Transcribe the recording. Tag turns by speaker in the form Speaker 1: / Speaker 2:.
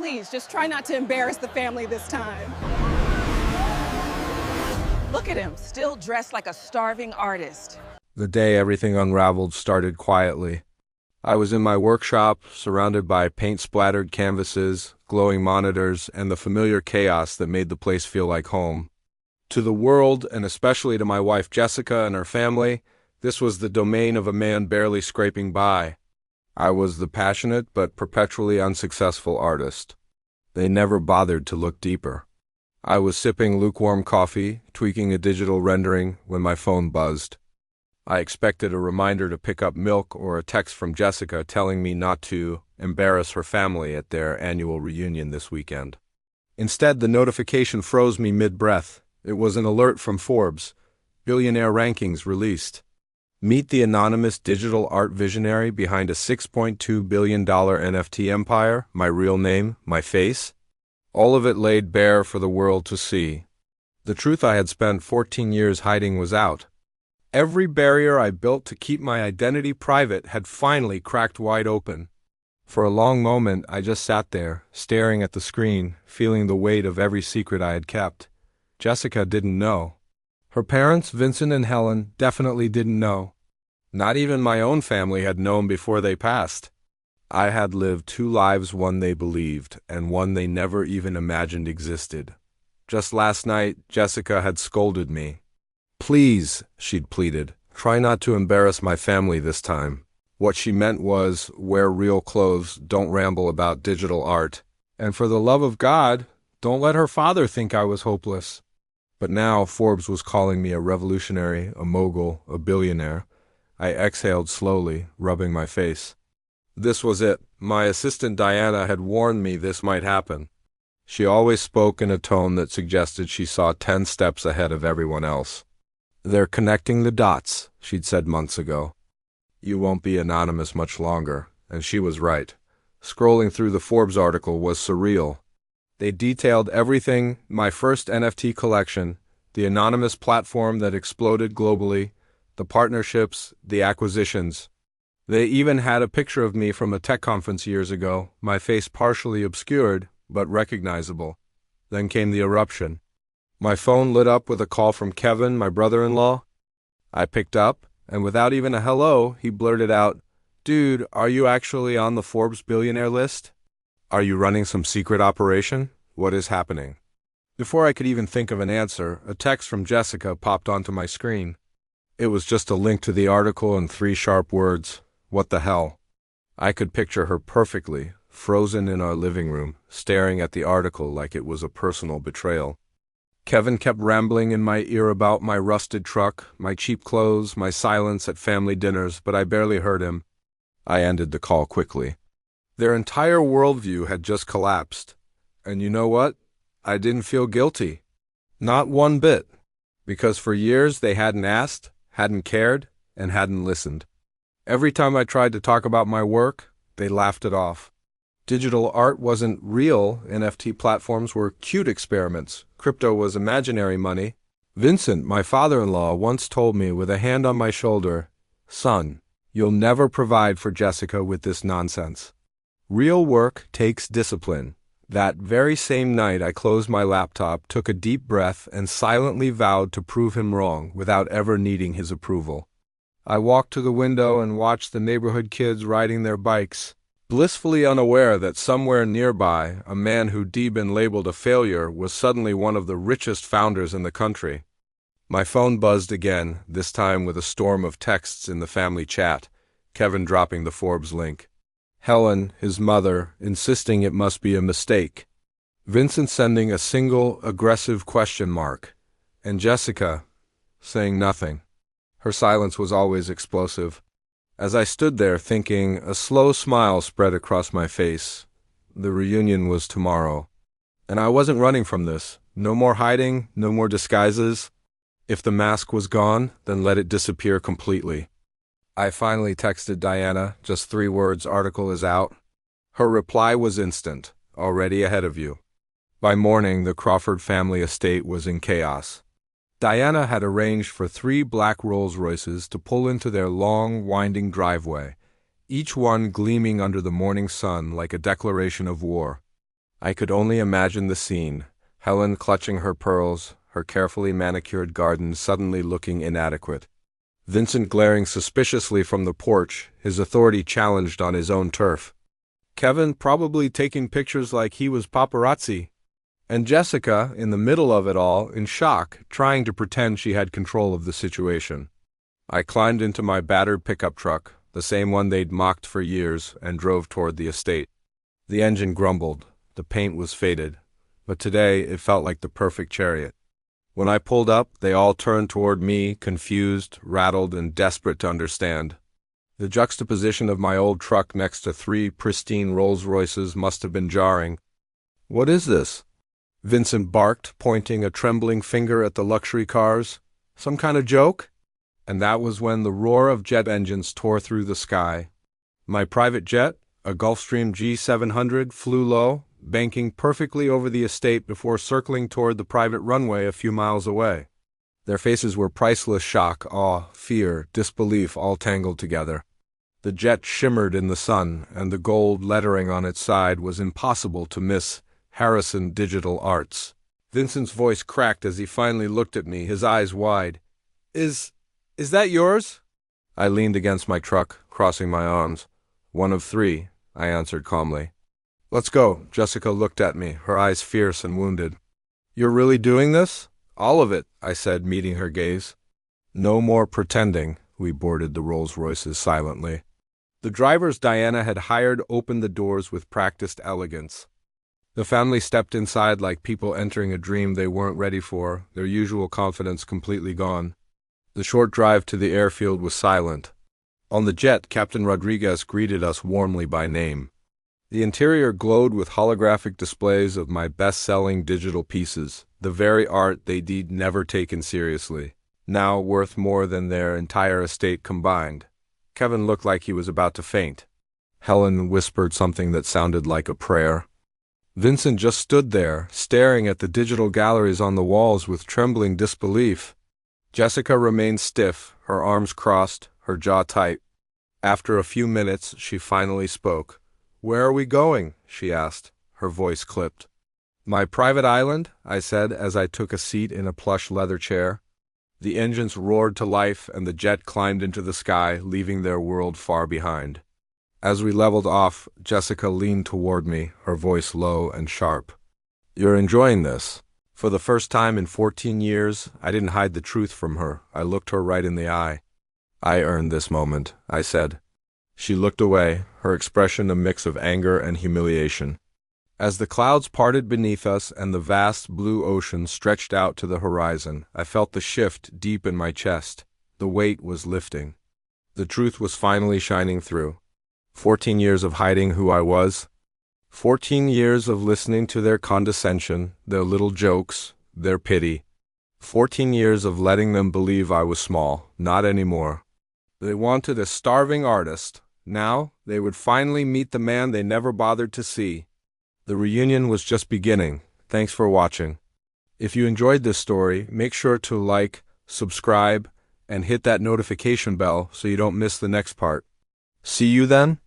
Speaker 1: please, just try not to embarrass the family this time. Look at him, still dressed like a starving artist.
Speaker 2: The day everything unraveled started quietly. I was in my workshop, surrounded by paint-splattered canvases, glowing monitors, and the familiar chaos that made the place feel like home. To the world, and especially to my wife Jessica and her family, this was the domain of a man barely scraping by. I was the passionate but perpetually unsuccessful artist. They never bothered to look deeper. I was sipping lukewarm coffee, tweaking a digital rendering, when my phone buzzed. I expected a reminder to pick up milk or a text from Jessica telling me not to embarrass her family at their annual reunion this weekend. Instead, the notification froze me mid-breath. It was an alert from Forbes. Billionaire rankings released. Meet the anonymous digital art visionary behind a $6.2 billion NFT empire, my real name, my face. All of it laid bare for the world to see. The truth I had spent 14 years hiding was out. Every barrier I built to keep my identity private had finally cracked wide open. For a long moment, I just sat there, staring at the screen, feeling the weight of every secret I had kept. Jessica didn't know. Her parents, Vincent and Helen, definitely didn't know. Not even my own family had known before they passed. I had lived two lives, one they believed, and one they never even imagined existed. Just last night, Jessica had scolded me. "Please," she'd pleaded, "try not to embarrass my family this time." What she meant was, wear real clothes, don't ramble about digital art. And for the love of God, don't let her father think I was hopeless. But now Forbes was calling me a revolutionary, a mogul, a billionaire. I exhaled slowly, rubbing my face. This was it. My assistant Diana had warned me this might happen. She always spoke in a tone that suggested she saw 10 steps ahead of everyone else. "They're connecting the dots," she'd said months ago. "You won't be anonymous much longer," and she was right. Scrolling through the Forbes article was surreal. They detailed everything: my first NFT collection, the anonymous platform that exploded globally, the partnerships, the acquisitions. They even had a picture of me from a tech conference years ago, my face partially obscured, but recognizable. Then came the eruption. My phone lit up with a call from Kevin, my brother-in-law. I picked up, and without even a hello, he blurted out, "Dude, are you actually on the Forbes billionaire list? Are you running some secret operation? What is happening?" Before I could even think of an answer, a text from Jessica popped onto my screen. It was just a link to the article and 3 sharp words: "What the hell?" I could picture her perfectly, frozen in our living room, staring at the article like it was a personal betrayal. Kevin kept rambling in my ear about my rusted truck, my cheap clothes, my silence at family dinners, but I barely heard him. I ended the call quickly. Their entire worldview had just collapsed. And you know what? I didn't feel guilty. Not one bit. Because for years they hadn't asked, hadn't cared, and hadn't listened. Every time I tried to talk about my work, they laughed it off. Digital art wasn't real. NFT platforms were cute experiments. Crypto was imaginary money. Vincent, my father-in-law, once told me with a hand on my shoulder, "Son, you'll never provide for Jessica with this nonsense. Real work takes discipline." That very same night, I closed my laptop, took a deep breath, and silently vowed to prove him wrong without ever needing his approval. I walked to the window and watched the neighborhood kids riding their bikes, blissfully unaware that somewhere nearby, a man who'd been labeled a failure was suddenly one of the richest founders in the country. My phone buzzed again, this time with a storm of texts in the family chat, Kevin dropping the Forbes link. Helen, his mother, insisting it must be a mistake. Vincent sending a single, aggressive question mark. And Jessica saying nothing. Her silence was always explosive. As I stood there thinking, a slow smile spread across my face. The reunion was tomorrow. And I wasn't running from this. No more hiding, no more disguises. If the mask was gone, then let it disappear completely. I finally texted Diana, just 3 words, "Article is out." Her reply was instant, "Already ahead of you." By morning, the Crawford family estate was in chaos. Diana had arranged for 3 black Rolls-Royces to pull into their long, winding driveway, each one gleaming under the morning sun like a declaration of war. I could only imagine the scene, Helen clutching her pearls, her carefully manicured garden suddenly looking inadequate. Vincent glaring suspiciously from the porch, his authority challenged on his own turf. Kevin probably taking pictures like he was paparazzi. And Jessica, in the middle of it all, in shock, trying to pretend she had control of the situation. I climbed into my battered pickup truck, the same one they'd mocked for years, and drove toward the estate. The engine grumbled, the paint was faded, but today it felt like the perfect chariot. When I pulled up, they all turned toward me, confused, rattled, and desperate to understand. The juxtaposition of my old truck next to 3 pristine Rolls-Royces must have been jarring. "What is this?" Vincent barked, pointing a trembling finger at the luxury cars. "Some kind of joke?" And that was when the roar of jet engines tore through the sky. My private jet, a Gulfstream G700, flew low, banking perfectly over the estate before circling toward the private runway a few miles away. Their faces were priceless shock, awe, fear, disbelief all tangled together. The jet shimmered in the sun, and the gold lettering on its side was impossible to miss. Harrison Digital Arts. Vincent's voice cracked as he finally looked at me, his eyes wide. Is that yours?" I leaned against my truck, crossing my arms. "One of 3, I answered calmly. "Let's go." Jessica looked at me, her eyes fierce and wounded. "You're really doing this?" "All of it," I said, meeting her gaze. No more pretending. We boarded the Rolls-Royces silently. The drivers Diana had hired opened the doors with practiced elegance. The family stepped inside like people entering a dream they weren't ready for, their usual confidence completely gone. The short drive to the airfield was silent. On the jet, Captain Rodriguez greeted us warmly by name. The interior glowed with holographic displays of my best-selling digital pieces, the very art they'd never taken seriously, now worth more than their entire estate combined. Kevin looked like he was about to faint. Helen whispered something that sounded like a prayer. Vincent just stood there, staring at the digital galleries on the walls with trembling disbelief. Jessica remained stiff, her arms crossed, her jaw tight. After a few minutes, she finally spoke. "Where are we going?" she asked, her voice clipped. "My private island," I said as I took a seat in a plush leather chair. The engines roared to life and the jet climbed into the sky, leaving their world far behind. As we leveled off, Jessica leaned toward me, her voice low and sharp. "You're enjoying this?" For the first time in 14 years, I didn't hide the truth from her. I looked her right in the eye. "I earned this moment," I said. She looked away, her expression a mix of anger and humiliation. As the clouds parted beneath us and the vast blue ocean stretched out to the horizon, I felt the shift deep in my chest. The weight was lifting. The truth was finally shining through. 14 years of hiding who I was. 14 years of listening to their condescension, their little jokes, their pity. 14 years of letting them believe I was small, not anymore. They wanted a starving artist. Now, they would finally meet the man they never bothered to see. The reunion was just beginning. Thanks for watching. If you enjoyed this story, make sure to like, subscribe, and hit that notification bell so you don't miss the next part. See you then?